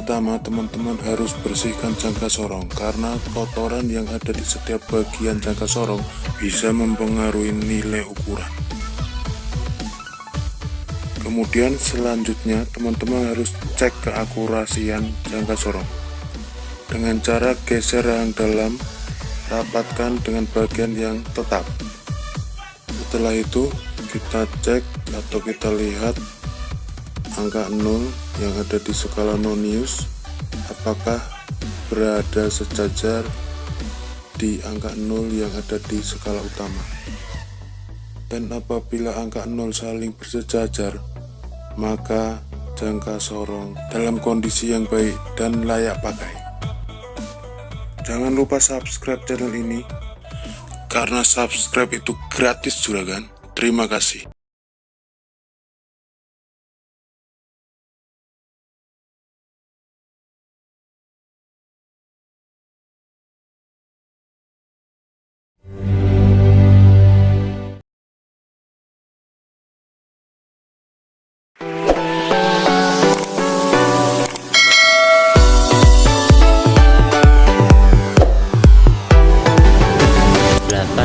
Pertama, teman-teman harus bersihkan jangka sorong karena kotoran yang ada di setiap bagian jangka sorong bisa mempengaruhi nilai ukuran. Kemudian selanjutnya teman-teman harus cek keakurasian jangka sorong dengan cara geser rahang dalam, rapatkan dengan bagian yang tetap. Setelah itu kita cek atau kita lihat angka 0 yang ada di skala Nonius apakah berada sejajar di angka 0 yang ada di skala utama. Dan apabila angka 0 saling bersejajar, maka jangka sorong dalam kondisi yang baik dan layak pakai. Jangan lupa subscribe channel ini karena subscribe itu gratis juragan. Terima kasih.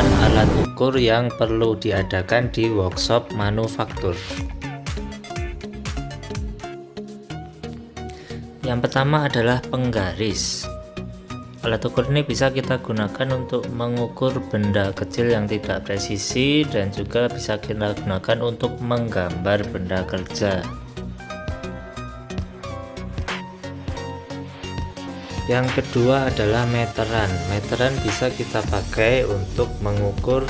Alat ukur yang perlu diadakan di workshop manufaktur. Yang pertama adalah penggaris. Alat ukur ini bisa kita gunakan untuk mengukur benda kecil yang tidak presisi dan juga bisa kita gunakan untuk menggambar benda kerja. Yang kedua adalah meteran. Meteran bisa kita pakai untuk mengukur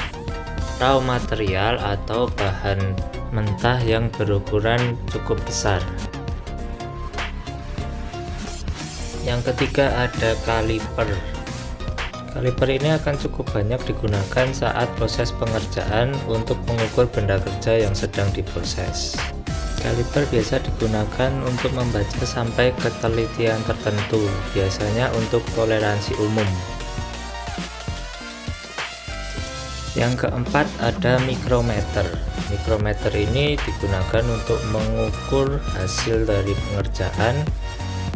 raw material atau bahan mentah yang berukuran cukup besar. Yang ketiga ada kaliper. Kaliper ini akan cukup banyak digunakan saat proses pengerjaan untuk mengukur benda kerja yang sedang diproses. Kaliper biasa digunakan untuk membaca sampai ketelitian tertentu, biasanya untuk toleransi umum. Yang keempat ada mikrometer. Mikrometer ini digunakan untuk mengukur hasil dari pengerjaan,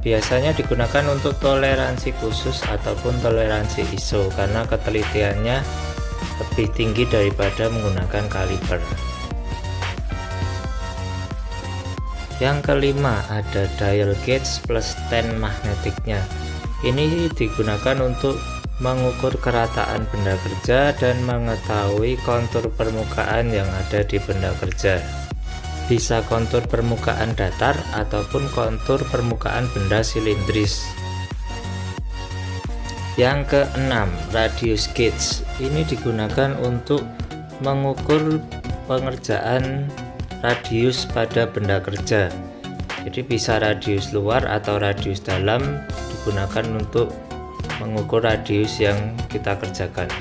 biasanya digunakan untuk toleransi khusus ataupun toleransi ISO karena ketelitiannya lebih tinggi daripada menggunakan kaliper. Yang kelima ada dial gauge plus stand magnetiknya. Ini digunakan untuk mengukur kerataan benda kerja dan mengetahui kontur permukaan yang ada di benda kerja. Bisa kontur permukaan datar ataupun kontur permukaan benda silindris. Yang keenam, radius gauge. Ini digunakan untuk mengukur pengerjaan radius pada benda kerja. Jadi bisa radius luar atau radius dalam digunakan untuk mengukur radius yang kita kerjakan.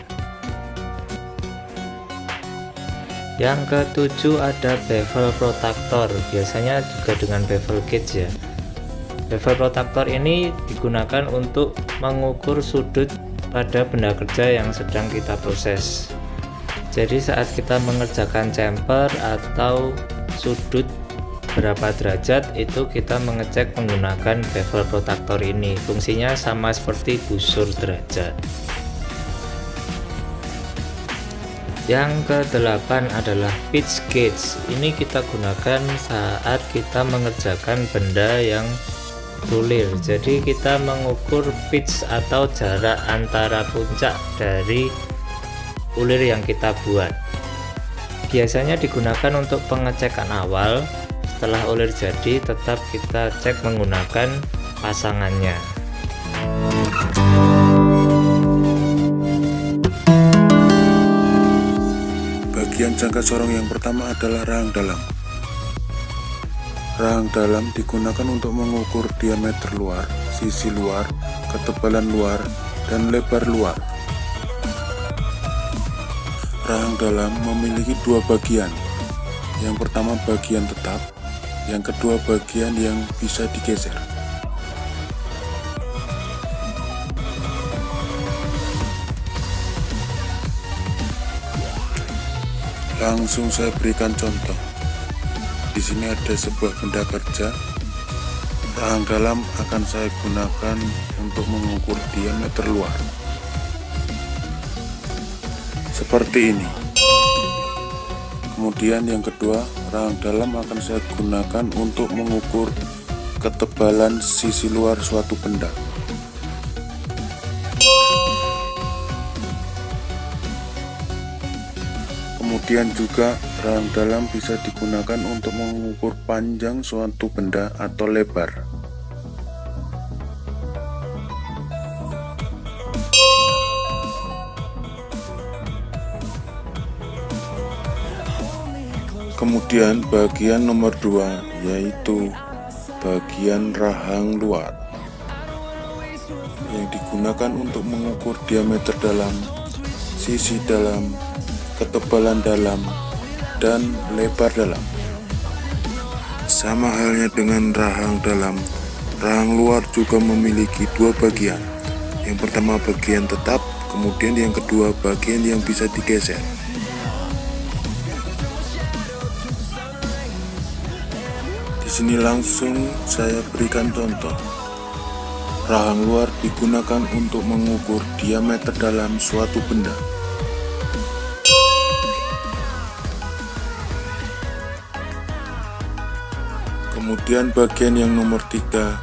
Yang ketujuh ada bevel protractor, biasanya juga dengan bevel gauge ya. Bevel protractor ini digunakan untuk mengukur sudut pada benda kerja yang sedang kita proses. Jadi saat kita mengerjakan chamfer atau sudut berapa derajat itu kita mengecek menggunakan bevel protractor ini. Fungsinya sama seperti busur derajat. Yang ke-8 adalah pitch gauge. Ini kita gunakan saat kita mengerjakan benda yang tulir. Jadi kita mengukur pitch atau jarak antara puncak dari ulir yang kita buat. Biasanya digunakan untuk pengecekan awal. Setelah ulir jadi tetap kita cek menggunakan pasangannya. Bagian jangka sorong yang pertama adalah rahang dalam. Rahang dalam digunakan untuk mengukur diameter luar, sisi luar, ketebalan luar, dan lebar luar. Rahang dalam memiliki dua bagian. Yang pertama bagian tetap, yang kedua bagian yang bisa digeser. Langsung saya berikan contoh. Di sini ada sebuah benda kerja Rahang dalam akan saya gunakan untuk mengukur diameter luar. Seperti ini. Kemudian yang kedua, rahang dalam akan saya gunakan untuk mengukur ketebalan sisi luar suatu benda. Kemudian juga rahang dalam bisa digunakan untuk mengukur panjang suatu benda atau lebar. Kemudian bagian nomor 2 yaitu bagian rahang luar yang digunakan untuk mengukur diameter dalam, sisi dalam, ketebalan dalam, dan lebar dalam. Sama halnya dengan rahang dalam, rahang luar juga memiliki dua bagian. Yang pertama bagian tetap, kemudian yang kedua bagian yang bisa digeser. Di sini langsung saya berikan contoh. Rahang luar digunakan untuk mengukur diameter dalam suatu benda. Kemudian bagian yang nomor 3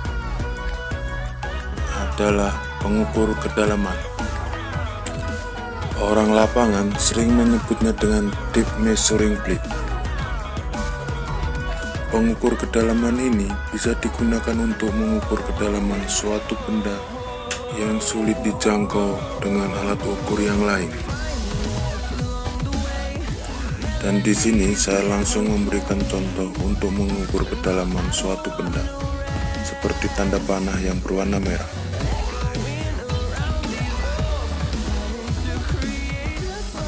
adalah pengukur kedalaman. Orang lapangan sering menyebutnya dengan deep measuring blade. Pengukur kedalaman ini bisa digunakan untuk mengukur kedalaman suatu benda yang sulit dijangkau dengan alat ukur yang lain. Dan di sini saya langsung memberikan contoh untuk mengukur kedalaman suatu benda, seperti tanda panah yang berwarna merah.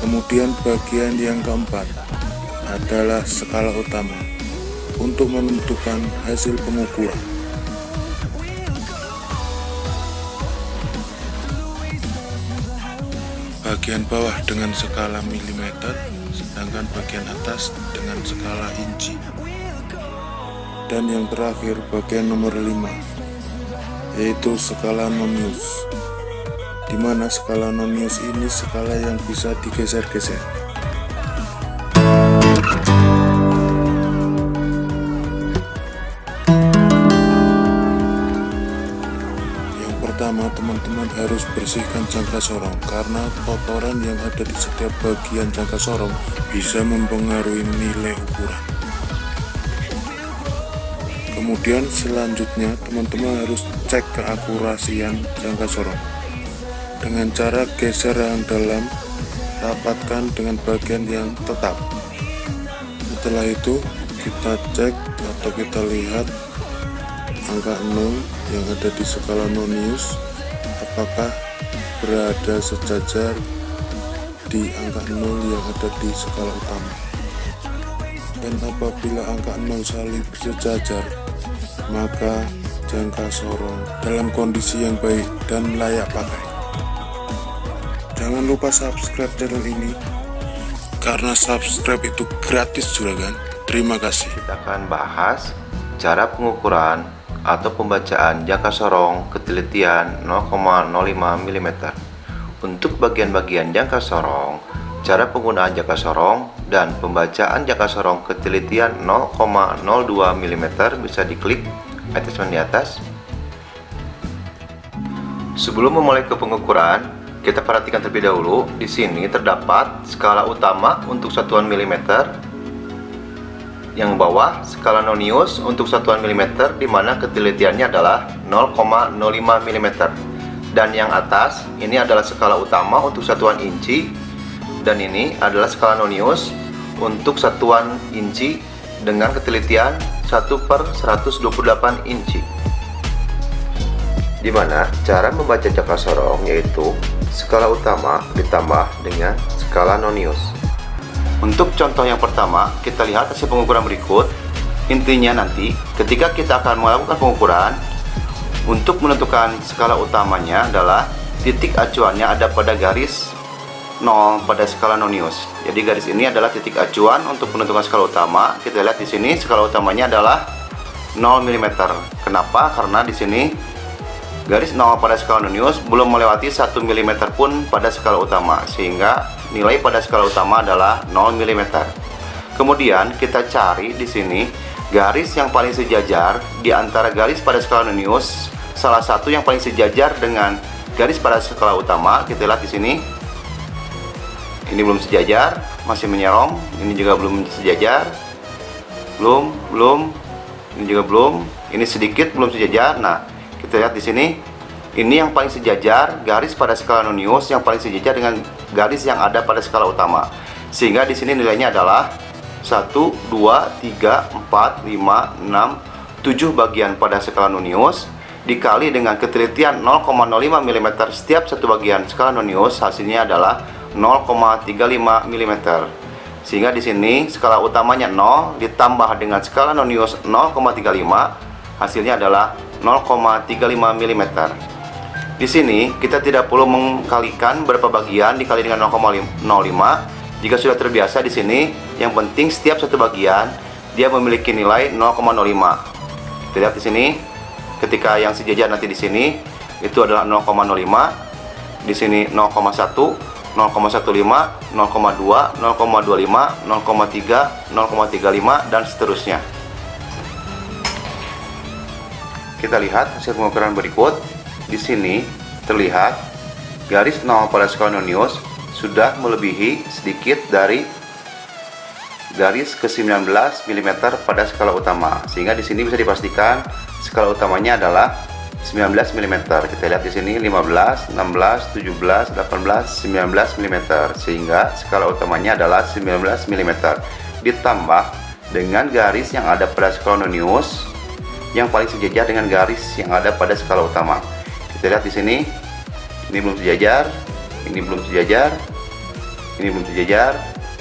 Kemudian bagian yang keempat adalah skala utama untuk menentukan hasil pengukuran. Bagian bawah dengan skala milimeter, sedangkan bagian atas dengan skala inci. Dan yang terakhir bagian nomor 5 yaitu skala nonius, di mana skala nonius ini skala yang bisa digeser-geser. Pertama, teman-teman harus bersihkan jangka sorong karena kotoran yang ada di setiap bagian jangka sorong bisa mempengaruhi nilai ukuran. Kemudian selanjutnya teman-teman harus cek keakurasian jangka sorong dengan cara geser rahang dalam, rapatkan dengan bagian yang tetap. Setelah itu kita cek atau kita lihat angka 0 yang ada di skala nonius apakah berada sejajar di angka 0 yang ada di skala utama. Dan apabila angka 0 saling bersejajar, maka jangka sorong dalam kondisi yang baik dan layak pakai. Jangan lupa subscribe channel ini karena subscribe itu gratis juragan. Terima kasih. Kita akan bahas cara pengukuran atau pembacaan jangka sorong ketelitian 0,05 mm. Untuk bagian-bagian jangka sorong, cara penggunaan jangka sorong dan pembacaan jangka sorong ketelitian 0,02 mm bisa diklik attachment di atas. Sebelum memulai ke pengukuran, kita perhatikan terlebih dahulu. Di sini terdapat skala utama untuk satuan milimeter, yang bawah skala nonius untuk satuan milimeter, di mana ketelitiannya adalah 0,05 mm, dan yang atas ini adalah skala utama untuk satuan inci, dan ini adalah skala nonius untuk satuan inci dengan ketelitian 1/128 inci. Di mana cara membaca jangka sorong yaitu skala utama ditambah dengan skala nonius. Untuk contoh yang pertama, kita lihat hasil pengukuran berikut. Intinya nanti ketika kita akan melakukan pengukuran, untuk menentukan skala utamanya adalah titik acuannya ada pada garis 0 pada skala nonius. Jadi garis ini adalah titik acuan untuk menentukan skala utama. Kita lihat di sini skala utamanya adalah 0 mm. Kenapa? Karena di sini garis 0 pada skala nonius belum melewati 1 mm pun pada skala utama, sehingga nilai pada skala utama adalah 0 mm. Kemudian kita cari di sini garis yang paling sejajar di antara garis pada skala nonius, salah satu yang paling sejajar dengan garis pada skala utama. Kita lihat di sini. Ini belum sejajar, masih menyerong. Ini juga belum sejajar. Belum. Ini juga belum. Ini sedikit belum sejajar. Nah, kita lihat di sini. Ini yang paling sejajar, garis pada skala nonius yang paling sejajar dengan garis yang ada pada skala utama. Sehingga di sini nilainya adalah 1, 2, 3, 4, 5, 6, 7 bagian pada skala nonius dikali dengan ketelitian 0,05 mm setiap satu bagian skala nonius, hasilnya adalah 0,35 mm. Sehingga di sini skala utamanya 0 ditambah dengan skala nonius 0,35, hasilnya adalah 0,35 mm. Di sini kita tidak perlu mengkalikan berapa bagian dikali dengan 0,05. Jika sudah terbiasa di sini, yang penting setiap satu bagian dia memiliki nilai 0,05. Kita lihat di sini, ketika yang sejajar nanti di sini itu adalah 0,05, di sini 0,1, 0,15, 0,2, 0,25, 0,3, 0,35 dan seterusnya. Kita lihat hasil pengukuran berikut. Di sini terlihat garis 0 pada skala nonius sudah melebihi sedikit dari garis ke-19 mm pada skala utama, sehingga di sini bisa dipastikan skala utamanya adalah 19 mm. Kita lihat di sini 15, 16, 17, 18, 19 mm, sehingga skala utamanya adalah 19 mm ditambah dengan garis yang ada pada skala nonius yang paling sejajar dengan garis yang ada pada skala utama. Kita lihat di sini, ini belum sejajar, ini belum sejajar, ini belum sejajar,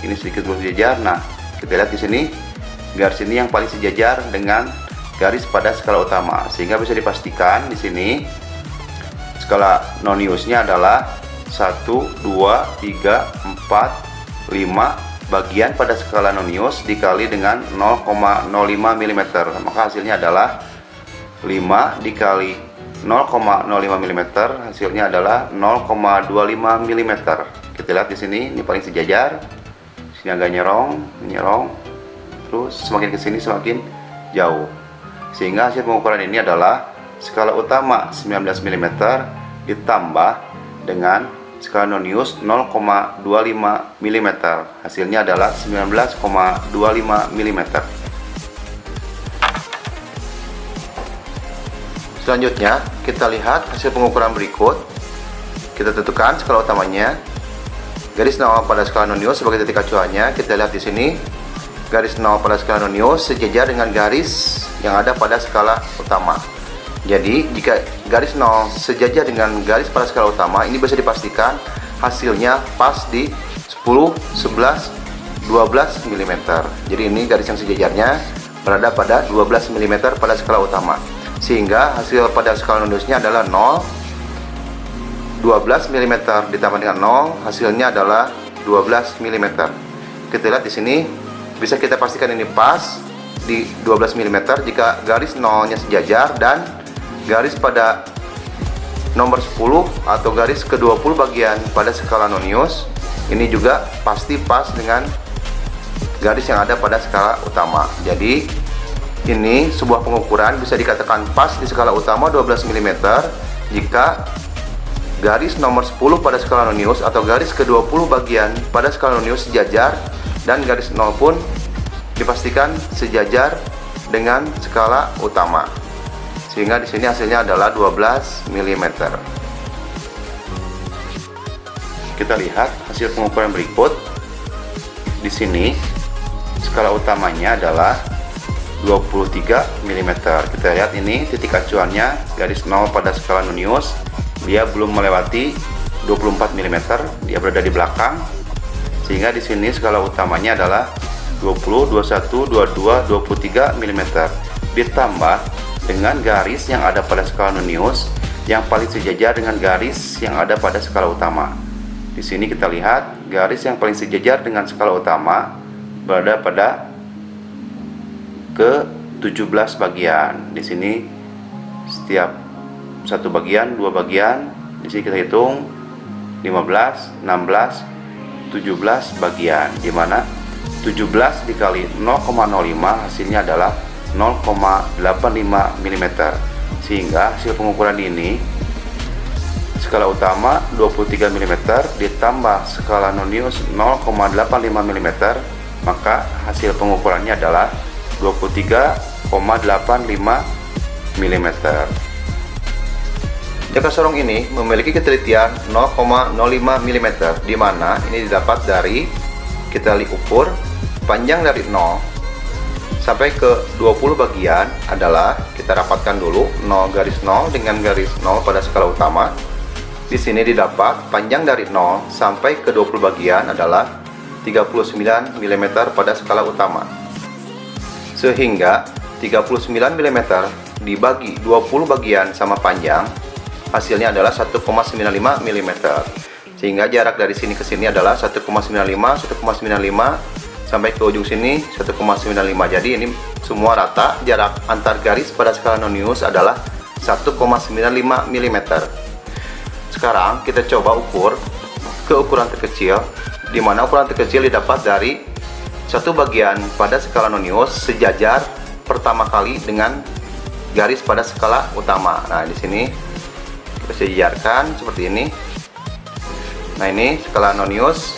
ini sedikit belum sejajar. Nah, kita lihat di sini garis ini yang paling sejajar dengan garis pada skala utama, sehingga bisa dipastikan di sini skala noniusnya adalah 1, 2, 3, 4, 5 bagian pada skala nonius dikali dengan 0,05 mm. Maka hasilnya adalah 5 dikali 0,05 mm, hasilnya adalah 0,25 mm. Kita lihat di sini, ini paling sejajar. Sini agak nyerong, terus semakin ke sini semakin jauh. Sehingga hasil pengukuran ini adalah skala utama 19 mm ditambah dengan skala nonius 0,25 mm. Hasilnya adalah 19,25 mm. Selanjutnya kita lihat hasil pengukuran berikut. Kita tentukan skala utamanya. Garis 0 pada skala nonius sebagai titik acuannya. Kita lihat di sini garis 0 pada skala nonius sejajar dengan garis yang ada pada skala utama. Jadi jika garis 0 sejajar dengan garis pada skala utama, ini bisa dipastikan hasilnya pas di 10, 11, 12 mm. Jadi ini garis yang sejajarnya berada pada 12 mm pada skala utama, sehingga hasil pada skala noniusnya adalah 0, 12 mm ditambah dengan 0, hasilnya adalah 12 mm. Kita lihat di sini, bisa kita pastikan ini pas di 12 mm jika garis 0-nya sejajar dan garis pada nomor 10 atau garis ke-20 bagian pada skala nonius ini juga pasti pas dengan garis yang ada pada skala utama. Jadi ini sebuah pengukuran bisa dikatakan pas di skala utama 12 mm jika garis nomor 10 pada skala nonius atau garis ke-20 bagian pada skala nonius sejajar dan garis 0 pun dipastikan sejajar dengan skala utama, sehingga di sini hasilnya adalah 12 mm. Kita lihat hasil pengukuran berikut. Di sini skala utamanya adalah 23 mm. Kita lihat ini titik acuannya garis 0 pada skala nonius, dia belum melewati 24 mm, dia berada di belakang, sehingga di sini skala utamanya adalah 20, 21, 22, 23 mm ditambah dengan garis yang ada pada skala nonius yang paling sejajar dengan garis yang ada pada skala utama. Di sini kita lihat garis yang paling sejajar dengan skala utama berada pada ke 17 bagian. Di sini setiap satu bagian, dua bagian. Di sini kita hitung 15, 16, 17 bagian, di mana 17 dikali 0,05 hasilnya adalah 0,85 mm. Sehingga hasil pengukuran ini skala utama 23 mm ditambah skala nonius 0,85 mm, maka hasil pengukurannya adalah 23,85 mm. Jaka sorong ini memiliki ketelitian 0,05 mm, di mana ini didapat dari kita ukur panjang dari 0 sampai ke 20 bagian adalah kita rapatkan dulu 0 garis 0 dengan garis 0 pada skala utama. Di sini didapat panjang dari 0 sampai ke 20 bagian adalah 39 mm pada skala utama. Sehingga 39 mm dibagi 20 bagian sama panjang, hasilnya adalah 1,95 mm. Sehingga jarak dari sini ke sini adalah 1,95 sampai ke ujung sini 1,95. Jadi ini semua rata, jarak antar garis pada skala nonius adalah 1,95 mm. Sekarang kita coba ukur ke ukuran terkecil, di mana ukuran terkecil didapat dari satu bagian pada skala nonius sejajar pertama kali dengan garis pada skala utama. Nah, di sini kita sejajarkan seperti ini. Nah, ini skala nonius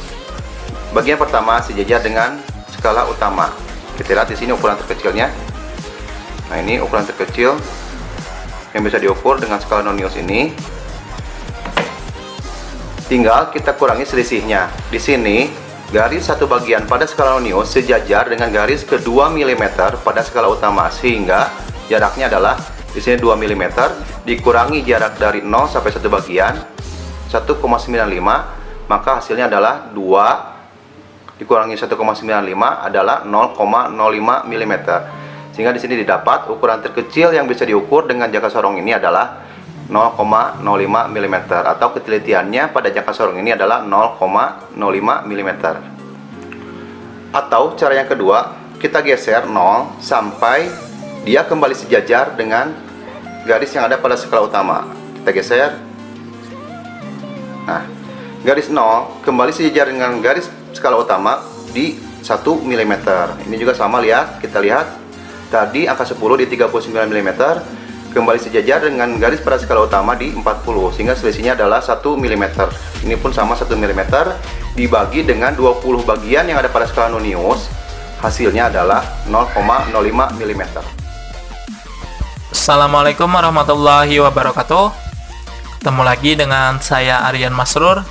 bagian pertama sejajar dengan skala utama. Kita lihat di sini ukuran terkecilnya. Nah, ini ukuran terkecil yang bisa diukur dengan skala nonius ini. Tinggal kita kurangi selisihnya. Di sini garis satu bagian pada skala nonius sejajar dengan garis kedua mm pada skala utama, sehingga jaraknya adalah di sini 2 mm dikurangi jarak dari 0 sampai 1 bagian 1,95, maka hasilnya adalah 2 dikurangi 1,95 adalah 0,05 mm. Sehingga di sini didapat ukuran terkecil yang bisa diukur dengan jaka sorong ini adalah 0,05 mm, atau ketelitiannya pada jaka sorong ini adalah 0,05 mm. Atau cara yang kedua, kita geser 0 sampai dia kembali sejajar dengan garis yang ada pada skala utama. Kita geser. Nah, garis 0 kembali sejajar dengan garis skala utama di 1 mm. Ini juga sama, lihat, kita lihat tadi angka 10 di 39 mm kembali sejajar dengan garis pada skala utama di 40, sehingga selisihnya adalah 1 mm. Ini pun sama 1 mm dibagi dengan 20 bagian yang ada pada skala nonius, hasilnya adalah 0,05 mm. Assalamualaikum warahmatullahi wabarakatuh. Ketemu lagi dengan saya Aryan Masrur.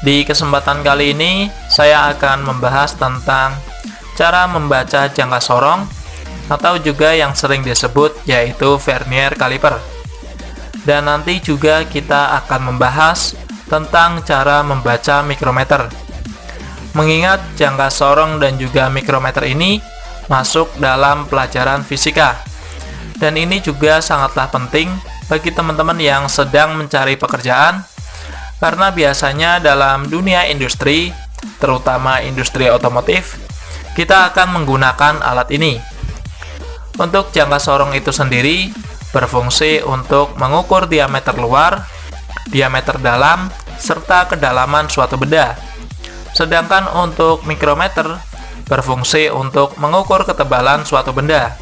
Di kesempatan kali ini saya akan membahas tentang cara membaca jangka sorong atau juga yang sering disebut yaitu vernier caliper. Dan nanti juga kita akan membahas tentang cara membaca mikrometer. Mengingat jangka sorong dan juga mikrometer ini masuk dalam pelajaran fisika. Dan ini juga sangatlah penting bagi teman-teman yang sedang mencari pekerjaan, karena biasanya dalam dunia industri, terutama industri otomotif, kita akan menggunakan alat ini. Untuk jangka sorong itu sendiri berfungsi untuk mengukur diameter luar, diameter dalam, serta kedalaman suatu benda. Sedangkan untuk mikrometer berfungsi untuk mengukur ketebalan suatu benda.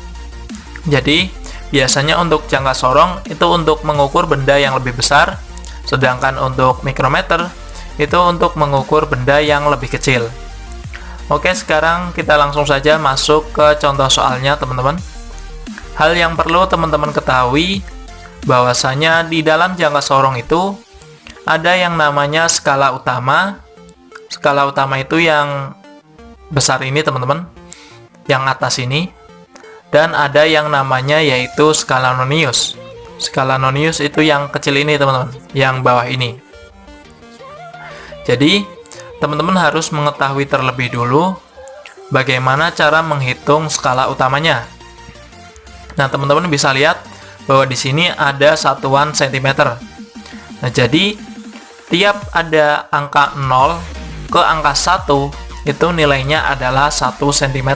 Jadi, biasanya untuk jangka sorong itu untuk mengukur benda yang lebih besar, sedangkan untuk mikrometer itu untuk mengukur benda yang lebih kecil. Oke, sekarang kita langsung saja masuk ke contoh soalnya, teman-teman. Hal yang perlu teman-teman ketahui bahwasanya di dalam jangka sorong itu ada yang namanya skala utama. Skala utama itu yang besar ini, teman-teman, yang atas ini. Dan ada yang namanya yaitu skala nonius. Skala nonius itu yang kecil ini, teman-teman, yang bawah ini. Jadi, teman-teman harus mengetahui terlebih dulu bagaimana cara menghitung skala utamanya. Nah, teman-teman bisa lihat bahwa di sini ada satuan cm. Nah, jadi tiap ada angka 0 ke angka 1 itu nilainya adalah 1 cm.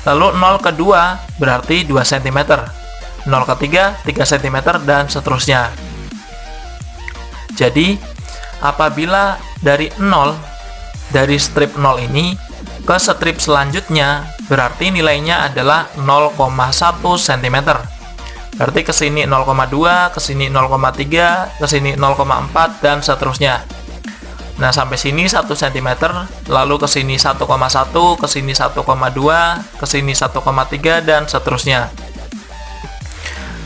Lalu 0 ke 2 berarti 2 cm. 0 ke 3, 3 cm, dan seterusnya. Jadi, apabila dari 0, dari strip 0 ini ke strip selanjutnya, berarti nilainya adalah 0,1 cm. Berarti ke sini 0,2, ke sini 0,3, ke sini 0,4, dan seterusnya. Nah, sampai sini 1 cm, lalu ke sini 1,1, ke sini 1,2, ke sini 1,3, dan seterusnya.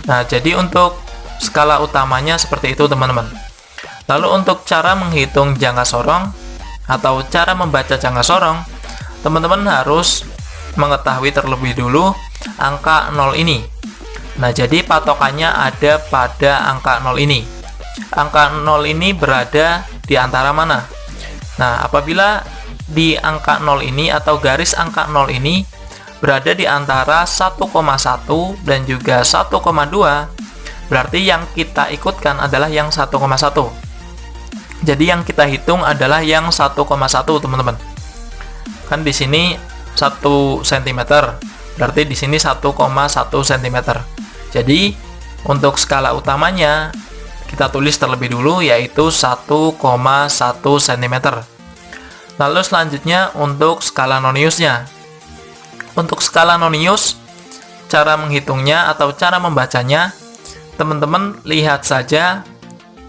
Nah, jadi untuk skala utamanya seperti itu, teman-teman. Lalu untuk cara menghitung jangka sorong atau cara membaca jangka sorong, teman-teman harus mengetahui terlebih dulu angka 0 ini. Nah, jadi patokannya ada pada angka 0 ini. Angka 0 ini berada di antara mana? Nah, apabila di angka 0 ini atau garis angka 0 ini berada di antara 1,1 dan juga 1,2, berarti yang kita ikutkan adalah yang 1,1. Jadi yang kita hitung adalah yang 1,1, teman-teman. Kan di sini 1 cm, berarti di sini 1,1 cm. Jadi untuk skala utamanya kita tulis terlebih dulu, yaitu 1,1 cm. Lalu selanjutnya untuk skala noniusnya. Untuk skala nonius, cara menghitungnya atau cara membacanya, teman-teman lihat saja,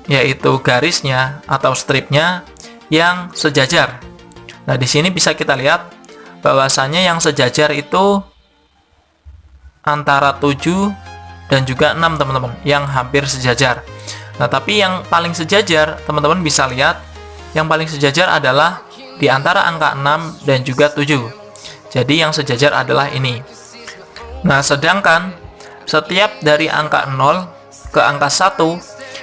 yaitu garisnya atau stripnya yang sejajar. Nah, di sini bisa kita lihat bahwasanya yang sejajar itu antara 7 dan juga 6, teman-teman, yang hampir sejajar. Nah, tapi yang paling sejajar, teman-teman bisa lihat, yang paling sejajar adalah di antara angka 6 dan juga 7. Jadi yang sejajar adalah ini. Nah, sedangkan setiap dari angka 0 ke angka 1,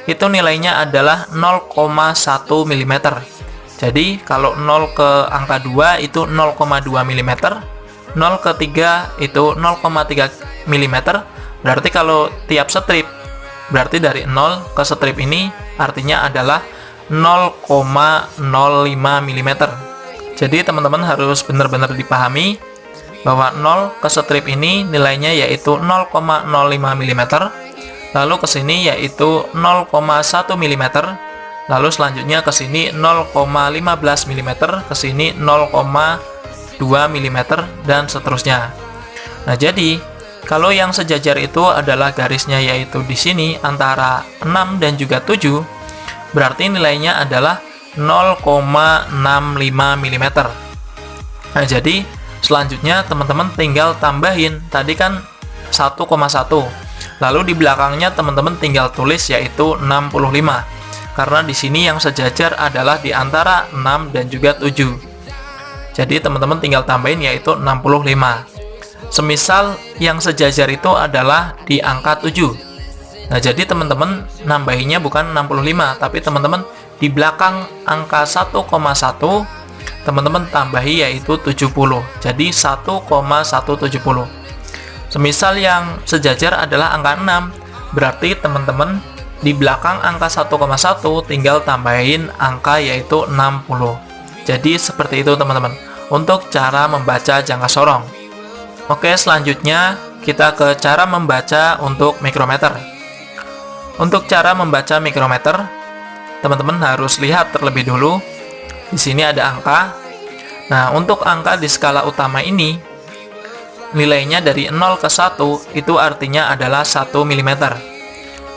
itu nilainya adalah 0,1 mm. Jadi, kalau 0 ke angka 2 itu 0,2 mm, 0 ke 3 itu 0,3 mm, berarti kalau tiap strip, berarti dari 0 ke strip ini artinya adalah 0,05 mm. Jadi teman-teman harus benar-benar dipahami bahwa 0 ke strip ini nilainya yaitu 0,05 mm, lalu ke sini yaitu 0,1 mm, lalu selanjutnya ke sini 0,15 mm, ke sini 0,2 mm, dan seterusnya. Nah, jadi kalau yang sejajar itu adalah garisnya yaitu di sini antara 6 dan juga 7, berarti nilainya adalah 0,65 mm. Nah, jadi selanjutnya teman-teman tinggal tambahin, tadi kan 1,1, lalu di belakangnya teman-teman tinggal tulis yaitu 65, karena di sini yang sejajar adalah di antara 6 dan juga 7. Jadi teman-teman tinggal tambahin yaitu 65. Semisal yang sejajar itu adalah di angka 7. Nah, jadi teman-teman nambahinnya bukan 65, tapi teman-teman di belakang angka 1,1 teman-teman tambahi yaitu 70. Jadi 1,170. Semisal yang sejajar adalah angka 6, berarti teman-teman di belakang angka 1,1 tinggal tambahin angka yaitu 60. Jadi seperti itu, teman-teman, untuk cara membaca jangka sorong. Oke, selanjutnya kita ke cara membaca untuk mikrometer. Untuk cara membaca mikrometer, teman-teman harus lihat terlebih dulu. Di sini ada angka. Nah, untuk angka di skala utama ini, nilainya dari 0 ke 1 itu artinya adalah 1 mm.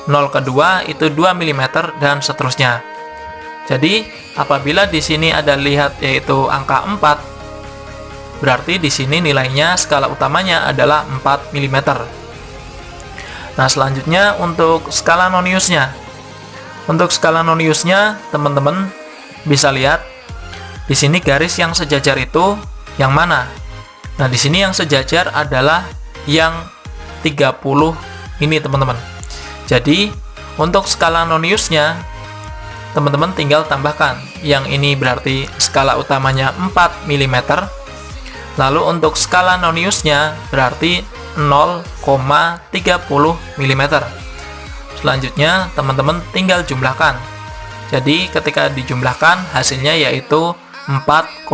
0 ke 2 itu 2 mm, dan seterusnya. Jadi, apabila di sini ada lihat yaitu angka 4, berarti di sini nilainya skala utamanya adalah 4 mm. Nah, selanjutnya untuk skala noniusnya. Untuk skala noniusnya, teman-teman bisa lihat di sini garis yang sejajar itu yang mana? Nah, di sini yang sejajar adalah yang 30 ini, teman-teman. Jadi, untuk skala noniusnya, teman-teman tinggal tambahkan. Yang ini berarti skala utamanya 4 mm. Lalu untuk skala noniusnya berarti 0,30 mm. Selanjutnya teman-teman tinggal jumlahkan. Jadi ketika dijumlahkan hasilnya yaitu 4,30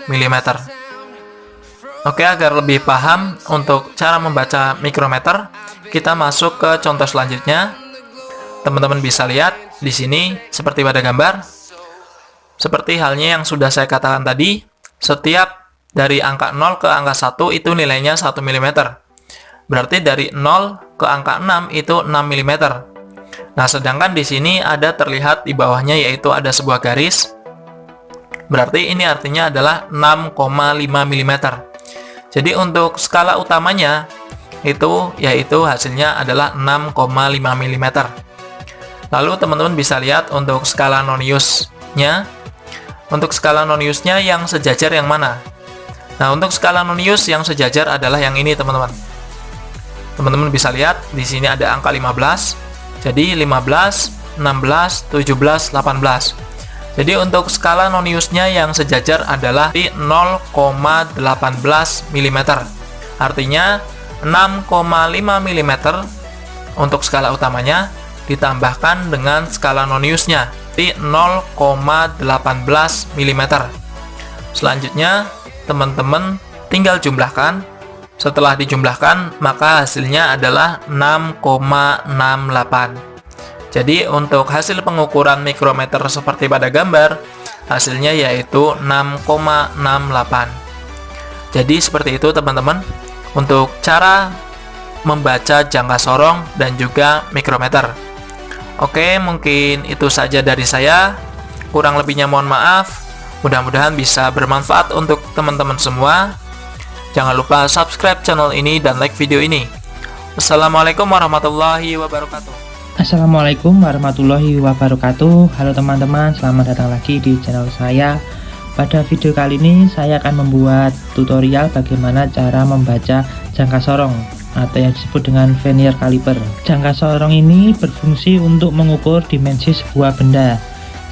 mm. Oke, agar lebih paham untuk cara membaca mikrometer, kita masuk ke contoh selanjutnya. Teman-teman bisa lihat di sini seperti pada gambar. Seperti halnya yang sudah saya katakan tadi, setiap dari angka 0 ke angka 1 itu nilainya 1 mm. Berarti dari 0 ke angka 6 itu 6 mm. Nah, sedangkan di sini ada terlihat di bawahnya yaitu ada sebuah garis. Berarti ini artinya adalah 6,5 mm. Jadi untuk skala utamanya itu yaitu hasilnya adalah 6,5 mm. Lalu teman-teman bisa lihat untuk skala noniusnya. Untuk skala noniusnya yang sejajar yang mana? Nah, untuk skala nonius yang sejajar adalah yang ini, teman-teman. Teman-teman bisa lihat di sini ada angka 15. Jadi 15, 16, 17, 18. Jadi untuk skala noniusnya yang sejajar adalah di 0,18 mm. Artinya 6,5 mm untuk skala utamanya ditambahkan dengan skala noniusnya di 0,18 mm. Selanjutnya teman-teman tinggal jumlahkan. Setelah dijumlahkan maka hasilnya adalah 6,68. Jadi untuk hasil pengukuran mikrometer seperti pada gambar, hasilnya yaitu 6,68. Jadi seperti itu teman-teman untuk cara membaca jangka sorong dan juga mikrometer. Oke, mungkin itu saja dari saya. Kurang lebihnya mohon maaf. Mudah-mudahan bisa bermanfaat untuk teman-teman semua. Jangan lupa subscribe channel ini dan like video ini. Wassalamualaikum warahmatullahi wabarakatuh. Assalamualaikum warahmatullahi wabarakatuh. Halo teman-teman, selamat datang lagi di channel saya. Pada video kali ini saya akan membuat tutorial bagaimana cara membaca jangka sorong atau yang disebut dengan vernier caliper. Jangka sorong ini berfungsi untuk mengukur dimensi sebuah benda.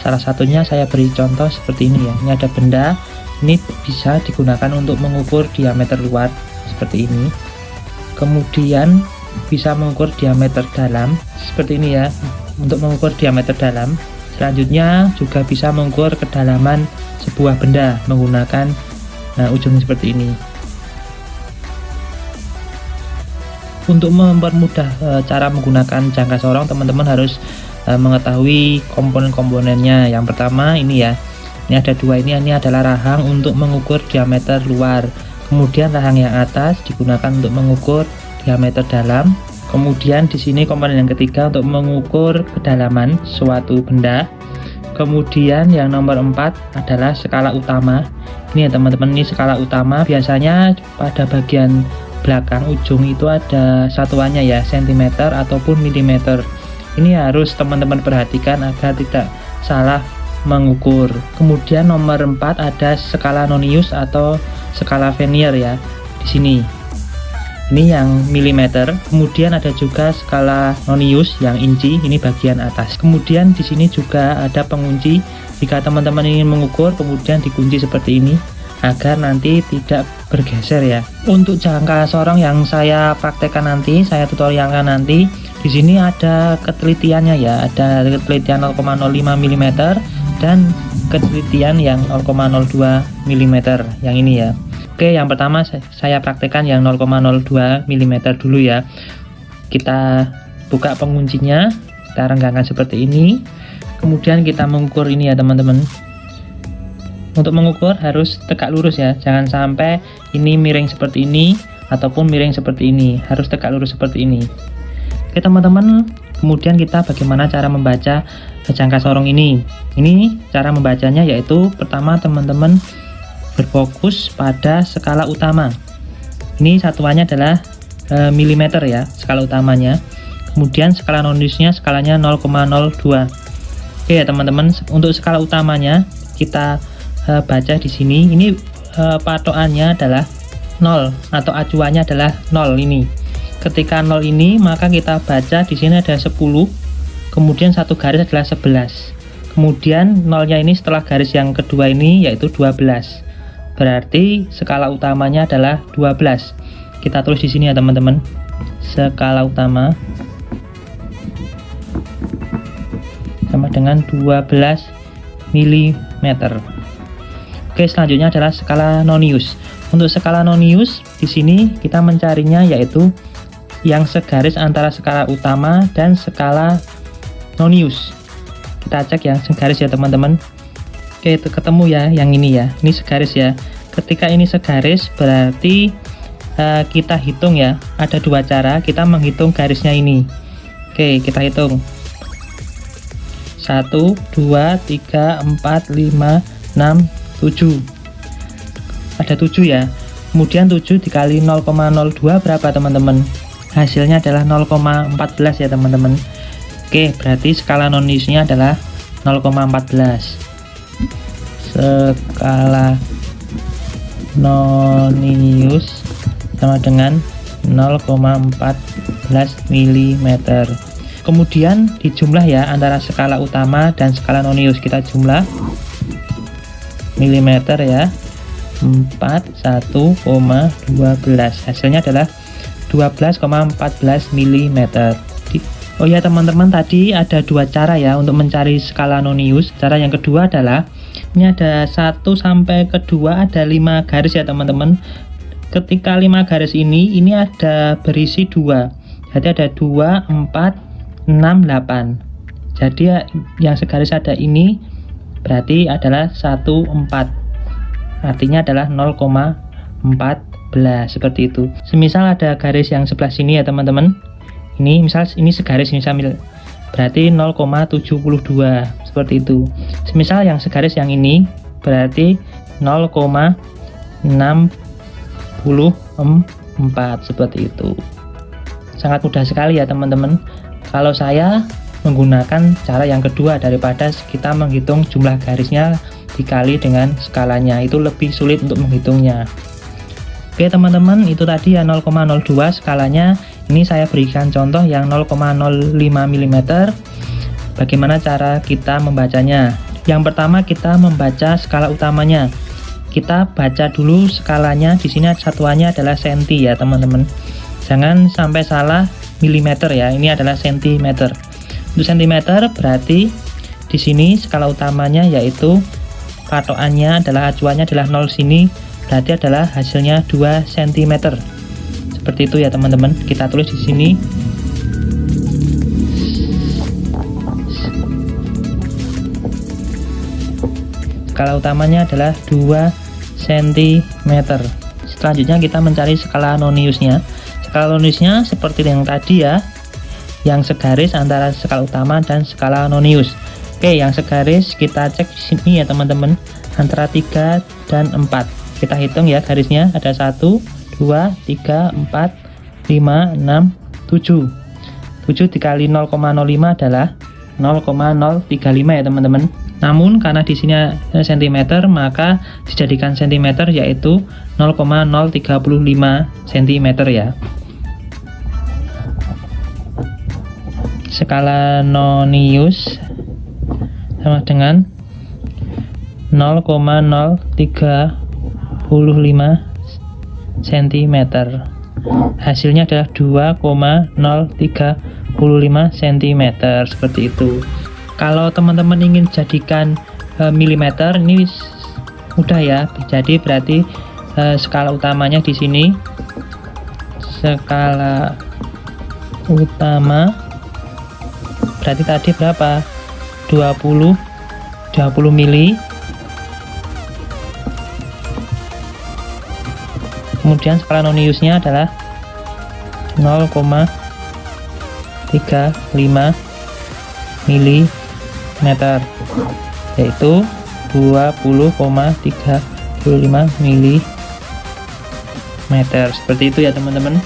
Salah satunya saya beri contoh seperti ini ya. Ini ada benda, ini bisa digunakan untuk mengukur diameter luar seperti ini. Kemudian bisa mengukur diameter dalam seperti ini ya, untuk mengukur diameter dalam. Selanjutnya juga bisa mengukur kedalaman sebuah benda menggunakan ujung seperti ini. Untuk mempermudah cara menggunakan jangka sorong, teman-teman harus mengetahui komponen-komponennya. Yang pertama ini ya, ini ada dua, ini adalah rahang untuk mengukur diameter luar. Kemudian rahang yang atas digunakan untuk mengukur diameter dalam. Kemudian di sini komponen yang ketiga untuk mengukur kedalaman suatu benda. Kemudian yang nomor 4 adalah skala utama. Ini ya teman-teman, ini skala utama. Biasanya pada bagian belakang ujung itu ada satuannya ya, cm ataupun mm. Ini harus teman-teman perhatikan agar tidak salah mengukur. Kemudian nomor 4 ada skala nonius atau skala vernier ya. Di sini ini yang milimeter. Kemudian ada juga skala nonius yang inci, ini bagian atas. Kemudian di sini juga ada pengunci. Jika teman-teman ingin mengukur, kemudian dikunci seperti ini agar nanti tidak bergeser ya. Untuk jangka sorong yang saya praktekkan nanti, saya tutorialkan nanti, di sini ada ketelitiannya ya. Ada ketelitian 0,05 mm dan ketelitian yang 0,02 mm yang ini ya. Oke, yang pertama saya praktekkan yang 0,02 mm dulu ya. Kita buka penguncinya, kita renggangkan seperti ini. Kemudian kita mengukur ini ya teman-teman. Untuk mengukur harus tegak lurus ya, jangan sampai ini miring seperti ini ataupun miring seperti ini, harus tegak lurus seperti ini. Oke teman-teman, kemudian kita bagaimana cara membaca jangka sorong ini. Ini cara membacanya yaitu pertama teman-teman berfokus pada skala utama. Ini satuannya adalah milimeter ya, skala utamanya. Kemudian skala noniusnya skalanya 0,02. Oke ya teman-teman, untuk skala utamanya kita baca di sini. Ini patokannya adalah 0 atau acuannya adalah 0 ini. Ketika 0 ini maka kita baca di sini ada 10. Kemudian satu garis adalah 11. Kemudian 0-nya ini setelah garis yang kedua ini yaitu 12. Berarti skala utamanya adalah 12. Kita tulis di sini ya teman-teman. Skala utama sama dengan 12 mm. Oke, selanjutnya adalah skala nonius. Untuk skala nonius di sini kita mencarinya yaitu yang segaris antara skala utama dan skala nonius. Kita cek yang segaris ya teman-teman. Oke, itu ketemu ya yang ini ya. Ini segaris ya. Ketika ini segaris berarti kita hitung ya. Ada dua cara kita menghitung garisnya ini. Oke, kita hitung. 1, 2, 3, 4, 5, 6, 7. Ada 7 ya. Kemudian 7 dikali 0,02 berapa teman-teman? Hasilnya adalah 0,14 ya teman-teman. Oke, berarti skala noniusnya adalah 0,14. Skala nonius sama dengan 0,14 mm. Kemudian dijumlah ya antara skala utama dan skala nonius. Kita jumlah milimeter ya. 41,12. Hasilnya adalah 12,14 mm. Oh ya teman-teman, tadi ada dua cara ya untuk mencari skala nonius. Cara yang kedua adalah ini ada 1 sampai ke 2 ada 5 garis ya teman-teman. Ketika 5 garis ini ada berisi 2. Jadi ada 2, 4, 6, 8. Jadi yang segaris ada ini berarti adalah 1, 4. Artinya adalah 0,14 seperti itu. Semisal ada garis yang sebelah sini ya teman-teman. Ini misal ini segaris misal berarti 0,72 seperti itu. Semisal yang segaris yang ini berarti 0,644 seperti itu. Sangat mudah sekali ya teman-teman. Kalau saya menggunakan cara yang kedua daripada kita menghitung jumlah garisnya dikali dengan skalanya, itu lebih sulit untuk menghitungnya. Oke teman-teman, itu tadi ya 0,02 skalanya. Ini saya berikan contoh yang 0,05 mm. Bagaimana cara kita membacanya? Yang pertama kita membaca skala utamanya. Kita baca dulu skalanya. Di sini satuannya adalah senti ya teman-teman. Jangan sampai salah milimeter ya. Ini adalah sentimeter. Untuk sentimeter berarti di sini skala utamanya yaitu patokannya adalah acuannya adalah 0 sini, berarti adalah hasilnya 2 cm. Seperti itu ya teman-teman. Kita tulis di sini. Skala utamanya adalah 2 cm. Selanjutnya kita mencari skala noniusnya. Skala noniusnya seperti yang tadi ya. Yang segaris antara skala utama dan skala nonius. Oke, yang segaris kita cek di sini ya teman-teman, antara 3 dan 4. Kita hitung ya garisnya, ada 1, 2, 3, 4, 5, 6, 7. 7 dikali 0,05 adalah 0,035 ya teman-teman. Namun karena di sini cm, maka dijadikan cm yaitu 0,035 cm ya. Skala nonius sama dengan 0,035 cm. Hasilnya adalah 2,035 cm seperti itu. Kalau teman-teman ingin jadikan milimeter, ini mudah ya. Jadi berarti skala utamanya di sini, skala utama berarti tadi berapa? 20 mili. Kemudian skala noniusnya adalah 0,35 mm, yaitu 20,35 mm. Seperti itu ya teman-teman.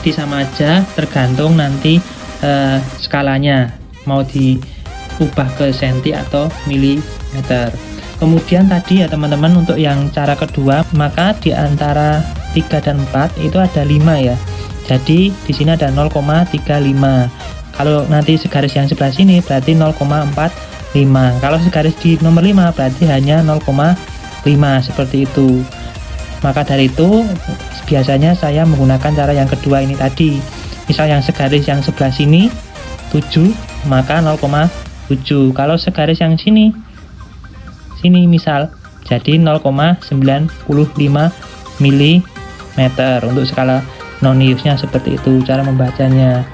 Jadi sama aja, tergantung nanti skalanya mau diubah ke senti atau milimeter. Kemudian tadi ya teman-teman, untuk yang cara kedua, maka di antara 3 dan 4 itu ada 5 ya. Jadi di sini ada 0,35. Kalau nanti segaris yang sebelah sini berarti 0,45. Kalau segaris di nomor 5 berarti hanya 0,5 seperti itu. Maka dari itu biasanya saya menggunakan cara yang kedua ini tadi. Misal yang segaris yang sebelah sini 7, maka 0,7. Kalau segaris yang sini misal jadi 0,95 mm. Untuk skala Noniusnya seperti itu cara membacanya.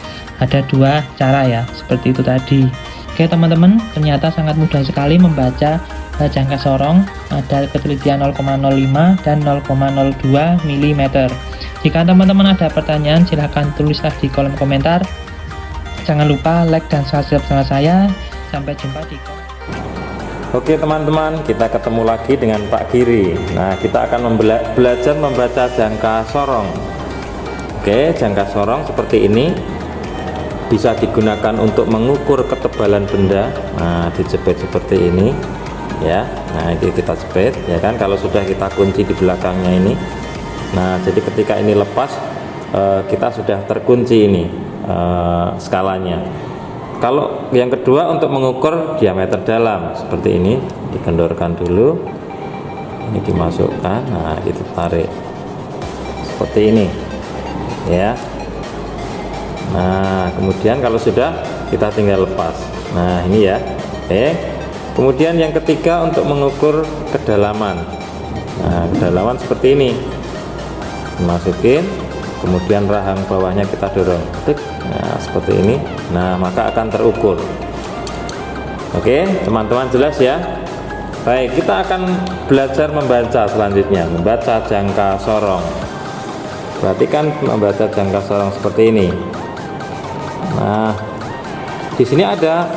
Ada dua cara ya, seperti itu tadi. Oke teman-teman, ternyata sangat mudah sekali membaca jangka sorong. Ada ketelitian 0,05 dan 0,02 mm. Jika teman-teman ada pertanyaan, silahkan tulislah di kolom komentar. Jangan lupa like dan subscribe channel saya. Sampai jumpa di Oke teman-teman, kita ketemu lagi dengan Pak Giri. Nah, kita akan belajar membaca jangka sorong. Oke, jangka sorong seperti ini bisa digunakan untuk mengukur ketebalan benda. Nah, dijepit seperti ini ya. Nah, ini kita jepit ya kan, kalau sudah kita kunci di belakangnya ini. Nah, jadi ketika ini lepas, kita sudah terkunci ini skalanya. Kalau yang kedua untuk mengukur diameter dalam seperti ini, dikendorkan dulu, ini dimasukkan, nah itu tarik seperti ini ya. Nah kemudian kalau sudah, kita tinggal lepas. Nah ini ya. Oke, kemudian yang ketiga untuk mengukur kedalaman. Nah kedalaman seperti ini, dimasukin, kemudian rahang bawahnya kita dorong, nah seperti ini. Nah maka akan terukur. Oke teman-teman, jelas ya. Baik, kita akan belajar membaca selanjutnya, membaca jangka sorong. Perhatikan membaca jangka sorong seperti ini. Nah di sini ada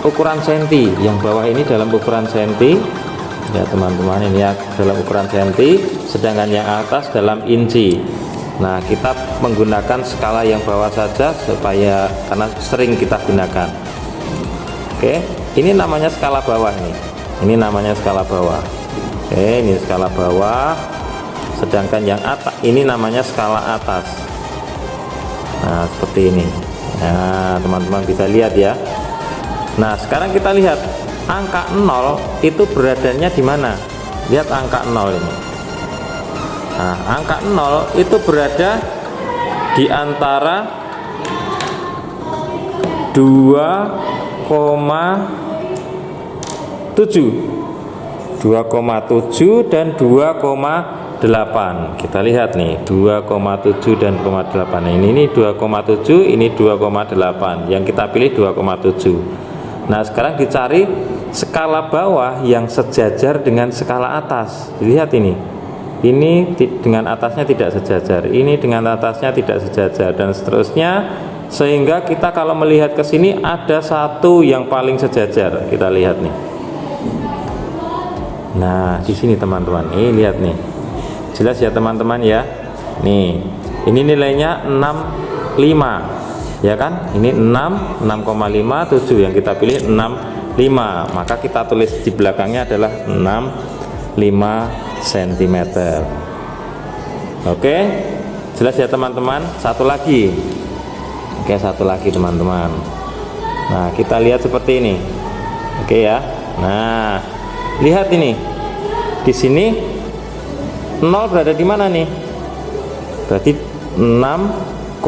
ukuran senti, yang bawah ini dalam ukuran senti ya teman-teman, ini ya dalam ukuran senti, sedangkan yang atas dalam inci. Nah kita menggunakan skala yang bawah saja supaya, karena sering kita gunakan. Oke, ini namanya skala bawah nih. Ini namanya skala bawah. Oke, ini skala bawah. Sedangkan yang atas ini namanya skala atas. Nah seperti ini. Nah teman-teman bisa lihat ya. Nah sekarang kita lihat angka 0 itu beradanya di mana. Lihat angka 0 ini. Nah, angka 0 itu berada di antara 2,7 dan 2,8. Kita lihat nih 2,7 dan 2,8. Ini 2,7, ini 2,8. Yang kita pilih 2,7. Nah sekarang dicari skala bawah yang sejajar dengan skala atas. Lihat ini dengan atasnya tidak sejajar, ini dengan atasnya tidak sejajar, dan seterusnya, sehingga kita kalau melihat ke sini ada satu yang paling sejajar. Kita lihat nih. Nah di sini teman-teman, ini lihat nih, jelas ya teman-teman ya. Nih ini nilainya 65 ya kan, ini 6, 6,5, 7, yang kita pilih 65, maka kita tulis di belakangnya adalah 65 cm. Oke, jelas ya teman-teman. Satu lagi. Oke, satu lagi teman-teman. Nah kita lihat seperti ini. Oke ya. Nah lihat ini, di sini 0 berada di mana nih? Berarti 6,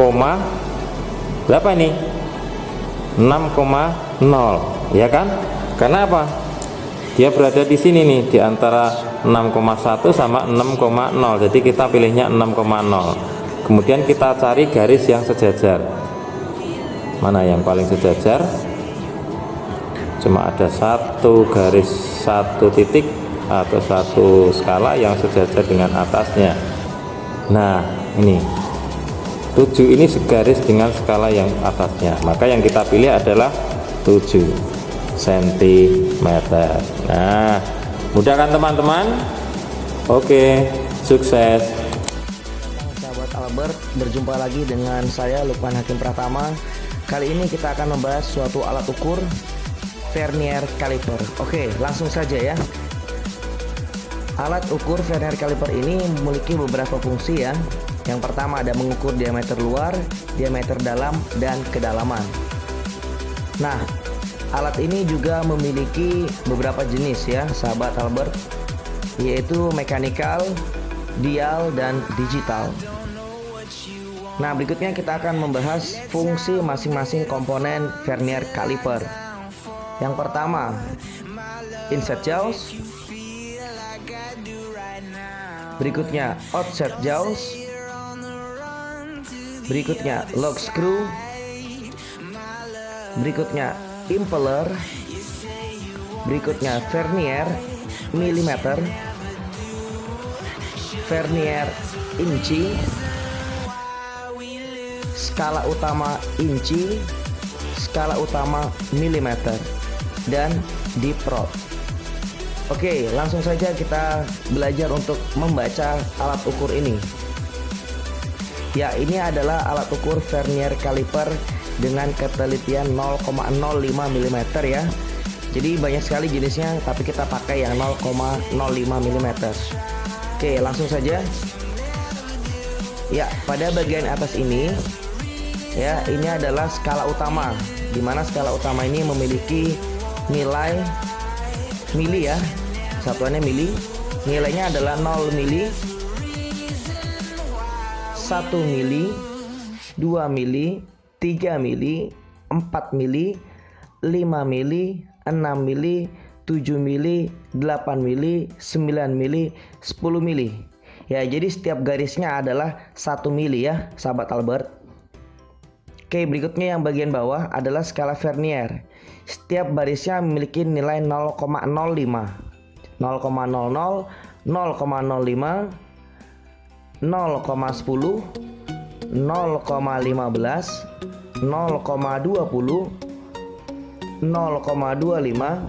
berapa ini? 6,0 ya kan? Karena apa? Dia berada di sini nih, di antara 6,1 sama 6,0. Jadi kita pilihnya 6,0. Kemudian kita cari garis yang sejajar. Mana yang paling sejajar? Cuma ada satu garis, satu titik atau satu skala yang sejajar dengan atasnya. Nah ini 7 ini segaris dengan skala yang atasnya, maka yang kita pilih adalah 7 cm. Nah mudah kan teman-teman? Oke, sukses. Sahabat Albert, berjumpa lagi dengan saya Lukman Hakim Pratama. Kali ini kita akan membahas suatu alat ukur vernier caliper. Oke, langsung saja ya. Alat ukur vernier caliper ini memiliki beberapa fungsi ya. Yang pertama ada mengukur diameter luar, diameter dalam, dan kedalaman. Nah, alat ini juga memiliki beberapa jenis ya, sahabat Albert, yaitu mechanical, dial, dan digital. Nah, berikutnya kita akan membahas fungsi masing-masing komponen vernier caliper. Yang pertama, inset jaws, Berikutnya offset jaws. Berikutnya lock screw. Berikutnya impeller. Berikutnya vernier milimeter, vernier inci, skala utama inci, skala utama milimeter, dan deep rod. Oke, langsung saja kita belajar untuk membaca alat ukur ini. Ya, ini adalah alat ukur vernier caliper dengan ketelitian 0,05 mm ya. Jadi banyak sekali jenisnya, tapi kita pakai yang 0,05 mm. Oke, langsung saja. Ya, pada bagian atas ini ya, ini adalah skala utama, di mana skala utama ini memiliki nilai mili ya. Satuannya mili. Nilainya adalah 0 mili, 1 mili, 2 mili, 3 mili, 4 mili, 5 mili, 6 mili, 7 mili, 8 mili, 9 mili, 10 mili. Ya, jadi setiap garisnya adalah 1 mili ya, sahabat Albert. Oke, berikutnya yang bagian bawah adalah skala vernier. Setiap barisnya memiliki nilai 0,05, 0,00, 0,05, 0,10, 0,15, 0,20, 0,25,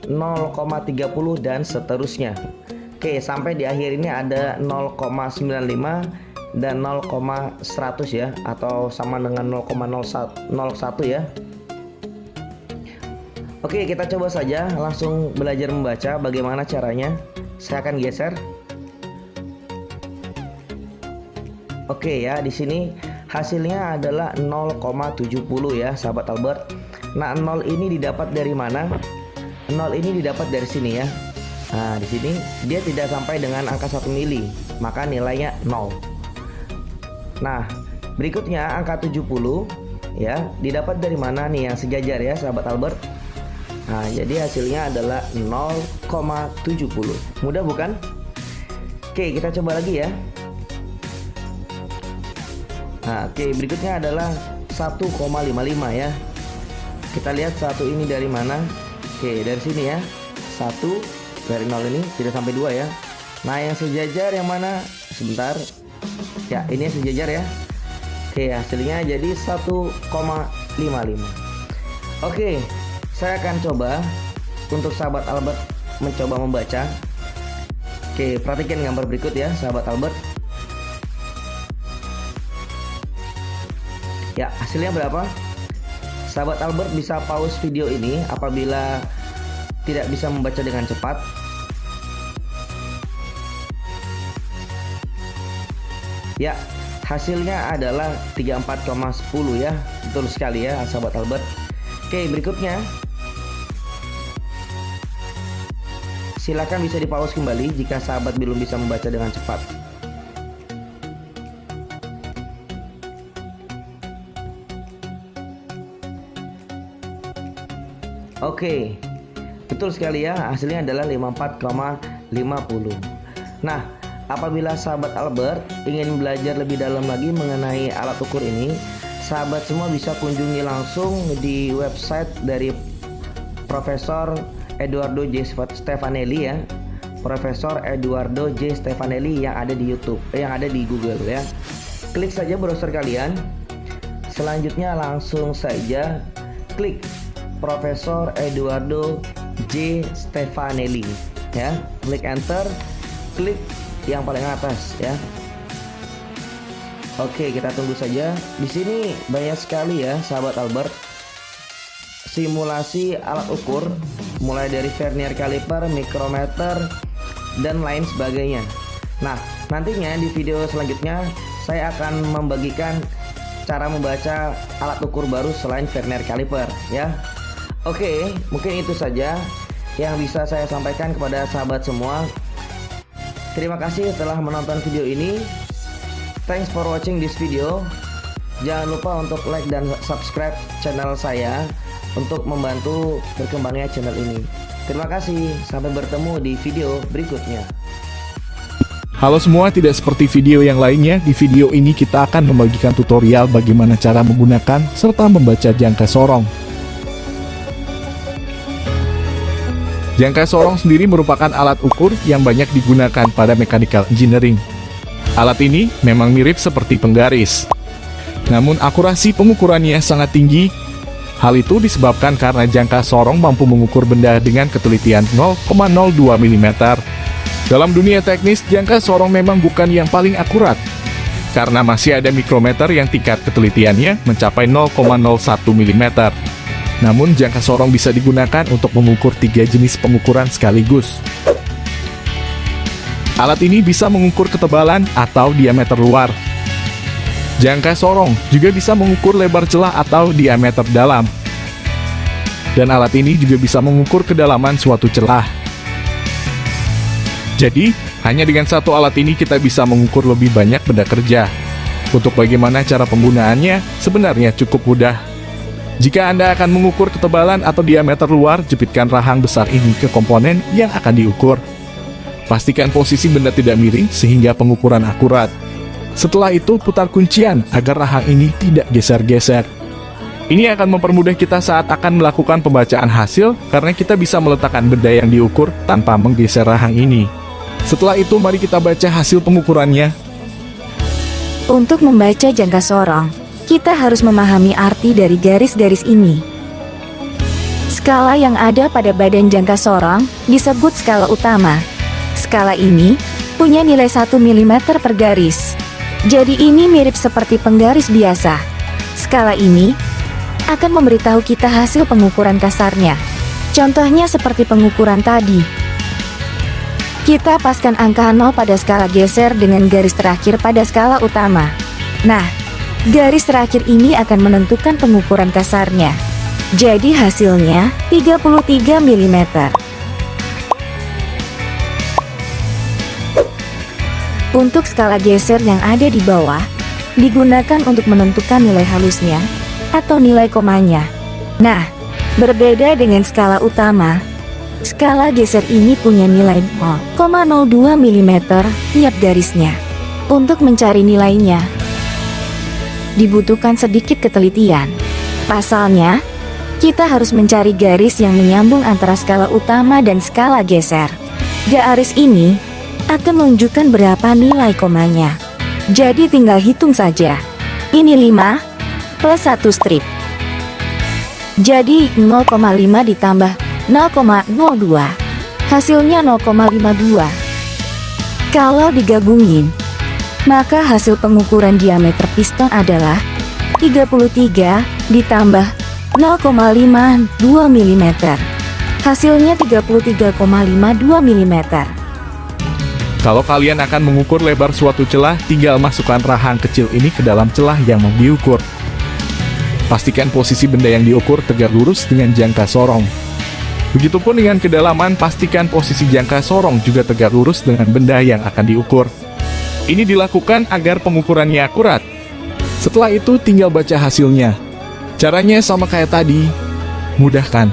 0,30 dan seterusnya. Oke, sampai di akhir ini ada 0,95 dan 0,100 ya, atau sama dengan 0,01 ya. Oke, kita coba saja langsung belajar membaca bagaimana caranya. Saya akan geser. Oke ya, di sini hasilnya adalah 0,70 ya, sahabat Albert. Nah, 0 ini didapat dari mana? 0 ini didapat dari sini ya. Nah, di sini dia tidak sampai dengan angka 1 mili, maka nilainya 0. Nah, berikutnya angka 70 ya, didapat dari mana nih, yang sejajar ya, sahabat Albert? Nah, jadi hasilnya adalah 0,70. Mudah bukan? Oke, kita coba lagi ya. Nah, oke, berikutnya adalah 1,55 ya. Kita lihat satu ini dari mana? Oke, dari sini ya. 1 dari 0 ini tidak sampai 2 ya. Nah, yang sejajar yang mana? Sebentar. Ya, ini yang sejajar ya. Oke, hasilnya jadi 1,55. Oke, saya akan coba untuk sahabat Albert mencoba membaca. Oke, perhatikan gambar berikut ya, sahabat Albert. Ya, hasilnya berapa? Sahabat Albert bisa pause video ini apabila tidak bisa membaca dengan cepat. Ya, hasilnya adalah 34,10 ya. Betul sekali ya, sahabat Albert. Oke, berikutnya. Silakan bisa di pause kembali jika sahabat belum bisa membaca dengan cepat. Oke, betul sekali ya, hasilnya adalah 54,50. Nah, apabila sahabat Albert ingin belajar lebih dalam lagi mengenai alat ukur ini, sahabat semua bisa kunjungi langsung di website dari Profesor Eduardo J. Stefanelli ya, Profesor Eduardo J. Stefanelli yang ada di YouTube, yang ada di Google ya. Klik saja browser kalian. Selanjutnya langsung saja klik Profesor Eduardo J. Stefanelli ya, klik enter, klik yang paling atas ya. Oke, kita tunggu saja. Di sini banyak sekali ya, sahabat Albert, simulasi alat ukur mulai dari vernier caliper, micrometer, dan lain sebagainya. Nah, nantinya di video selanjutnya saya akan membagikan cara membaca alat ukur baru selain vernier caliper ya. Oke, mungkin itu saja yang bisa saya sampaikan kepada sahabat semua. Terima kasih telah menonton video ini. Thanks for watching this video. Jangan lupa untuk like dan subscribe channel saya untuk membantu berkembangnya channel ini. Terima kasih, sampai bertemu di video berikutnya. Halo semua, tidak seperti video yang lainnya, di video ini kita akan membagikan tutorial bagaimana cara menggunakan serta membaca jangka sorong. Jangka sorong sendiri merupakan alat ukur yang banyak digunakan pada mechanical engineering. Alat ini memang mirip seperti penggaris, namun akurasi pengukurannya sangat tinggi. Hal itu disebabkan karena jangka sorong mampu mengukur benda dengan ketelitian 0,02 mm. Dalam dunia teknis, jangka sorong memang bukan yang paling akurat, karena masih ada mikrometer yang tingkat ketelitiannya mencapai 0,01 mm. Namun, jangka sorong bisa digunakan untuk mengukur 3 jenis pengukuran sekaligus. Alat ini bisa mengukur ketebalan atau diameter luar. Jangka sorong juga bisa mengukur lebar celah atau diameter dalam. Dan alat ini juga bisa mengukur kedalaman suatu celah. Jadi, hanya dengan satu alat ini kita bisa mengukur lebih banyak benda kerja. Untuk bagaimana cara penggunaannya, sebenarnya cukup mudah. Jika Anda akan mengukur ketebalan atau diameter luar, jepitkan rahang besar ini ke komponen yang akan diukur. Pastikan posisi benda tidak miring sehingga pengukuran akurat. Setelah itu, putar kuncian agar rahang ini tidak geser-geser. Ini akan mempermudah kita saat akan melakukan pembacaan hasil, karena kita bisa meletakkan benda yang diukur tanpa menggeser rahang ini. Setelah itu, mari kita baca hasil pengukurannya. Untuk membaca jangka sorong, kita harus memahami arti dari garis-garis ini. Skala yang ada pada badan jangka sorong disebut skala utama. Skala ini punya nilai 1 mm per garis. Jadi ini mirip seperti penggaris biasa. Skala ini akan memberitahu kita hasil pengukuran kasarnya. Contohnya seperti pengukuran tadi. Kita paskan angka 0 pada skala geser dengan garis terakhir pada skala utama. Nah, garis terakhir ini akan menentukan pengukuran kasarnya. Jadi hasilnya 33 mm. Untuk skala geser yang ada di bawah, digunakan untuk menentukan nilai halusnya atau nilai komanya. Nah, berbeda dengan skala utama, skala geser ini punya nilai 0,02 mm tiap garisnya. Untuk mencari nilainya, dibutuhkan sedikit ketelitian. Pasalnya, kita harus mencari garis yang menyambung antara skala utama dan skala geser. Garis ini akan menunjukkan berapa nilai komanya. Jadi tinggal hitung saja. Ini 5 plus 1 strip. Jadi 0,5 ditambah 0,02. Hasilnya 0,52. Kalau digabungin, maka hasil pengukuran diameter piston adalah 33 ditambah 0,52 mm. Hasilnya 33,52 mm. Kalau kalian akan mengukur lebar suatu celah, tinggal masukkan rahang kecil ini ke dalam celah yang mau diukur. Pastikan posisi benda yang diukur tegak lurus dengan jangka sorong. Begitupun dengan kedalaman, pastikan posisi jangka sorong juga tegak lurus dengan benda yang akan diukur. Ini dilakukan agar pengukurannya akurat. Setelah itu tinggal baca hasilnya. Caranya sama kayak tadi, mudah kan?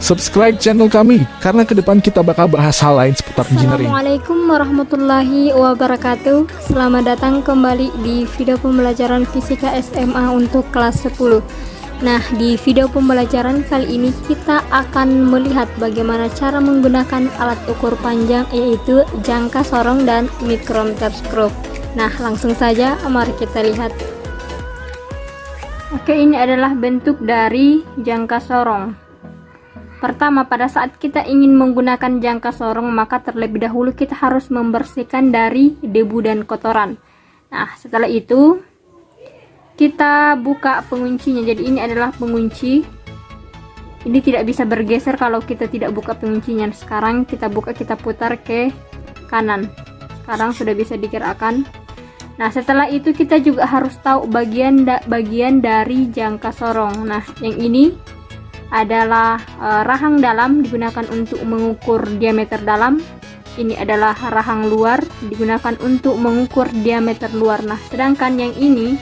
Subscribe channel kami, karena ke depan kita bakal bahas hal lain seputar engineering. Assalamualaikum warahmatullahi wabarakatuh. Selamat datang kembali di video pembelajaran fisika SMA untuk kelas 10. Nah, di video pembelajaran kali ini kita akan melihat bagaimana cara menggunakan alat ukur panjang, yaitu jangka sorong dan micrometer screw. Nah, langsung saja mari kita lihat. Oke, ini adalah bentuk dari jangka sorong. Pertama, pada saat kita ingin menggunakan jangka sorong, maka terlebih dahulu kita harus membersihkan dari debu dan kotoran. Nah, setelah itu kita buka penguncinya. Jadi ini adalah pengunci. Ini tidak bisa bergeser kalau kita tidak buka penguncinya. Sekarang kita buka, kita putar ke kanan. Sekarang sudah bisa digerakkan. Nah, setelah itu kita juga harus tahu bagian dari jangka sorong. Nah, yang ini adalah rahang dalam, digunakan untuk mengukur diameter dalam. Ini adalah rahang luar, digunakan untuk mengukur diameter luar. Nah, sedangkan yang ini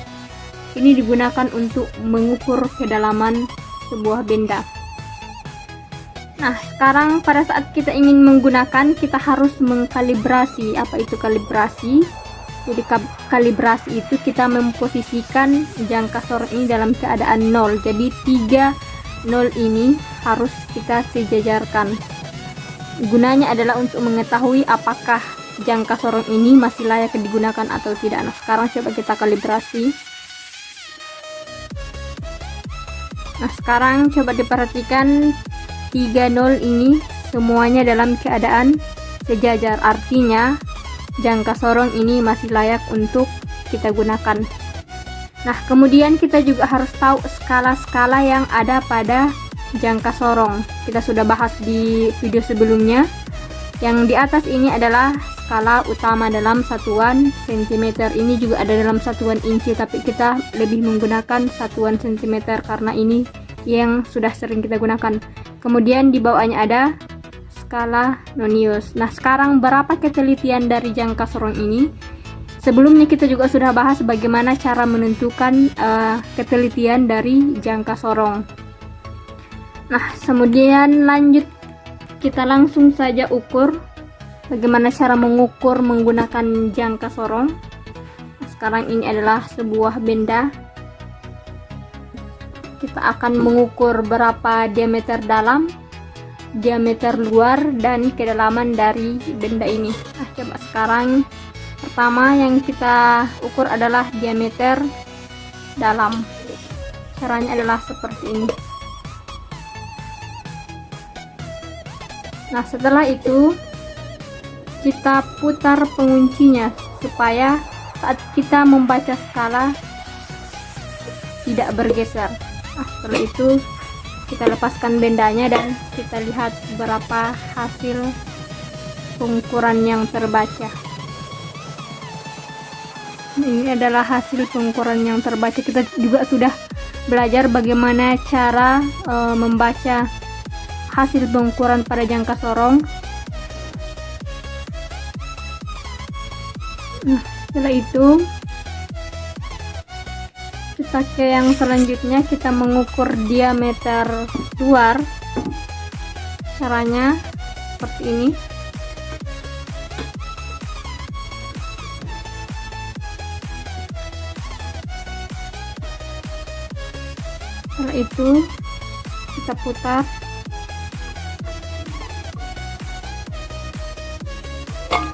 digunakan untuk mengukur kedalaman sebuah benda. Nah, sekarang pada saat kita ingin menggunakan, kita harus mengkalibrasi. Apa itu kalibrasi? Jadi kalibrasi itu kita memposisikan jangka sorong ini dalam keadaan 0. Jadi 3 0 ini harus kita sejajarkan. Gunanya adalah untuk mengetahui apakah jangka sorong ini masih layak digunakan atau tidak. Nah, sekarang coba kita kalibrasi. Nah, sekarang coba diperhatikan 3 0 ini semuanya dalam keadaan sejajar, artinya jangka sorong ini masih layak untuk kita gunakan. Nah, kemudian kita juga harus tahu skala-skala yang ada pada jangka sorong. Kita sudah bahas di video sebelumnya. Yang di atas ini adalah skala utama dalam satuan cm. Ini juga ada dalam satuan inci, tapi kita lebih menggunakan satuan cm karena ini yang sudah sering kita gunakan. Kemudian di bawahnya ada skala Nonius. Nah, sekarang berapa ketelitian dari jangka sorong ini? Sebelumnya kita juga sudah bahas bagaimana cara menentukan ketelitian dari jangka sorong. Nah, kemudian lanjut kita langsung saja ukur bagaimana cara mengukur menggunakan jangka sorong. Nah, sekarang ini adalah sebuah benda. Kita akan mengukur berapa diameter dalam, diameter luar, dan kedalaman dari benda ini. Nah, coba sekarang pertama yang kita ukur adalah diameter dalam. Caranya adalah seperti ini. Nah, setelah itu kita putar penguncinya supaya saat kita membaca skala tidak bergeser. Nah, setelah itu kita lepaskan bendanya dan kita lihat berapa hasil pengukuran yang terbaca. Ini adalah hasil pengukuran yang terbaca. Kita juga sudah belajar bagaimana cara membaca hasil pengukuran pada jangka sorong. Nah, setelah itu kita ke yang selanjutnya, kita mengukur diameter luar. Caranya seperti ini. Setelah itu kita putar.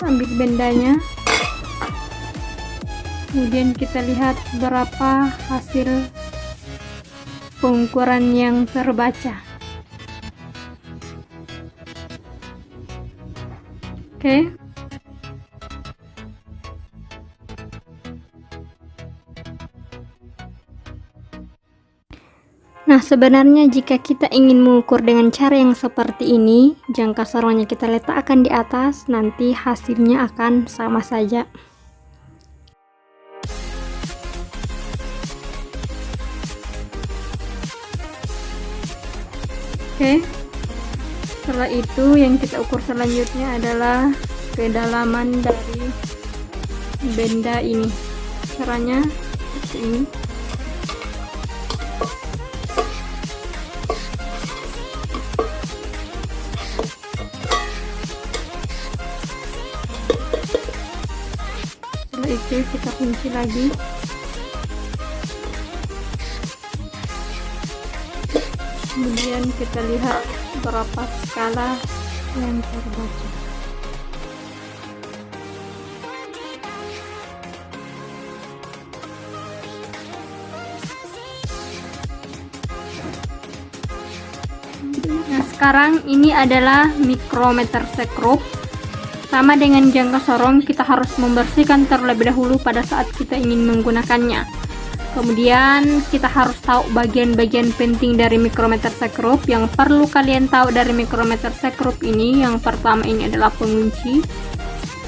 Ambil bendanya. Kemudian kita lihat berapa hasil pengukuran yang terbaca. Oke. Nah, sebenarnya jika kita ingin mengukur dengan cara yang seperti ini, jangka sorongnya kita letakkan di atas, nanti hasilnya akan sama saja. Oke, setelah itu yang kita ukur selanjutnya adalah kedalaman dari benda ini. Caranya seperti ini. Setelah itu kita kunci lagi. Kemudian kita lihat berapa skala yang terbaca. Nah, sekarang ini adalah mikrometer sekrup. Sama dengan jangka sorong, kita harus membersihkan terlebih dahulu pada saat kita ingin menggunakannya. Kemudian kita harus tahu bagian-bagian penting dari mikrometer sekrup. Yang perlu kalian tahu dari mikrometer sekrup ini, yang pertama ini adalah pengunci.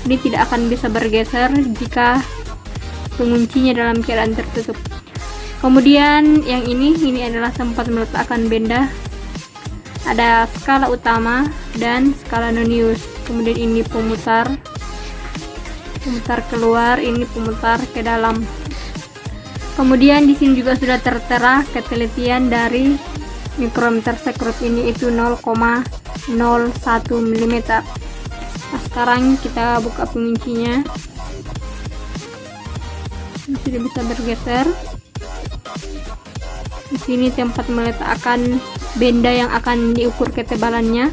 Ini tidak akan bisa bergeser jika penguncinya dalam keadaan tertutup. Kemudian yang ini adalah tempat meletakkan benda. Ada skala utama dan skala Nonius. Kemudian ini pemutar keluar, ini pemutar ke dalam. Kemudian di sini juga sudah tertera ketelitian dari mikrometer sekrup ini, itu 0,1 mm. Nah, sekarang kita buka penguncinya. Ini sudah bisa bergeser. Di sini tempat meletakkan benda yang akan diukur ketebalannya.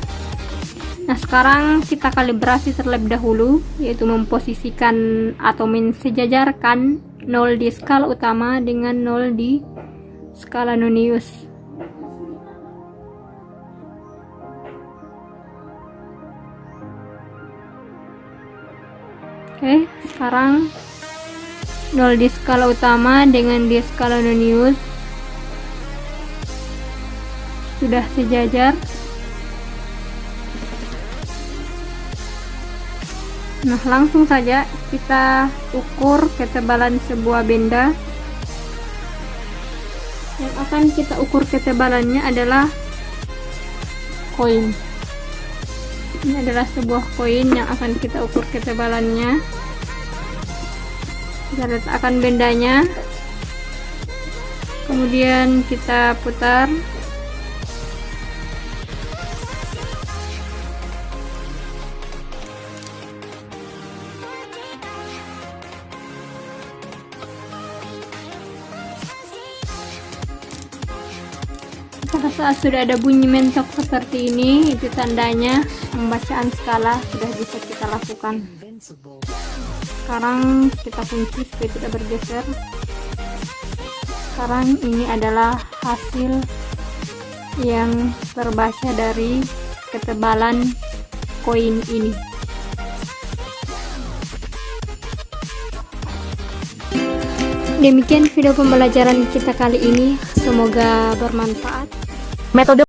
Nah, sekarang kita kalibrasi terlebih dahulu, yaitu memposisikan atau mensejajarkan 0 di skala utama dengan 0 di skala Nonius. Oke, sekarang 0 di skala utama dengan di skala Nonius sudah sejajar. Nah, langsung saja kita ukur ketebalan sebuah benda. Yang akan kita ukur ketebalannya adalah koin. Ini adalah sebuah koin yang akan kita ukur ketebalannya. Kita letakkan bendanya, kemudian kita putar. Pada saat sudah ada bunyi mentok seperti ini, itu tandanya pembacaan skala sudah bisa kita lakukan. Sekarang kita kunci supaya tidak bergeser. Sekarang ini adalah hasil yang terbaca dari ketebalan koin ini. Demikian video pembelajaran kita kali ini, semoga bermanfaat. Metode